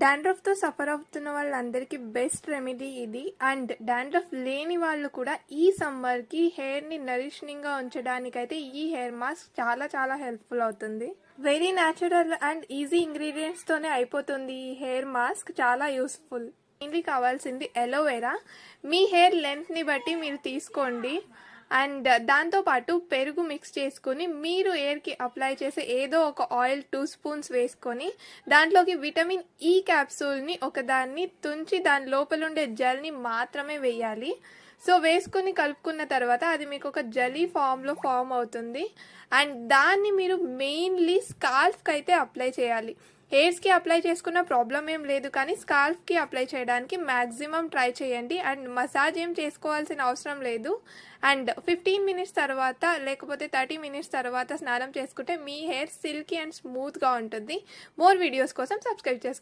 డాండ్రఫ్తో suffer అవుతున్న వాళ్ళందరికీ best remedy ఇది. అండ్ డాండ్రఫ్ లేని వాళ్ళు కూడా ఈ సమ్మర్కి హెయిర్ని నరిషనింగ్గా ఉంచడానికైతే ఈ హెయిర్ మాస్క్ చాలా చాలా హెల్ప్ఫుల్ అవుతుంది. వెరీ న్యాచురల్ అండ్ ఈజీ ఇంగ్రీడియంట్స్తోనే అయిపోతుంది ఈ హెయిర్ మాస్క్. చాలా యూస్ఫుల్. మెయిన్లీ కావాల్సింది ఎలోవెరా. మీ హెయిర్ లెంత్ని బట్టి మీరు తీసుకోండి. అండ్ దాంతోపాటు పెరుగు మిక్స్ చేసుకొని మీరు హెయిర్కి అప్లై చేసే ఏదో ఒక ఆయిల్ 2 స్పూన్స్ వేసుకొని దాంట్లోకి విటమిన్ ఈ క్యాప్సూల్ని ఒకదాన్ని తుంచి దాని లోపల ఉండే జెల్ని మాత్రమే వేయాలి. సో వేసుకుని కలుపుకున్న తర్వాత అది మీకు ఒక జెలీ ఫామ్లో ఫామ్ అవుతుంది. అండ్ దాన్ని మీరు మెయిన్లీ స్కాల్ఫ్కి అయితే అప్లై చేయాలి. హెయిర్స్కి అప్లై చేసుకున్న ప్రాబ్లం ఏం లేదు, కానీ స్కాల్ఫ్కి అప్లై చేయడానికి మ్యాక్సిమం ట్రై చేయండి. అండ్ మసాజ్ ఏం చేసుకోవాల్సిన అవసరం లేదు. అండ్ 15 మినిట్స్ తర్వాత లేకపోతే 30 మినిట్స్ తర్వాత స్నానం చేసుకుంటే మీ హెయిర్ సిల్కీ అండ్ స్మూత్గా ఉంటుంది. మోర్ వీడియోస్ కోసం సబ్స్క్రైబ్ చేసుకోండి.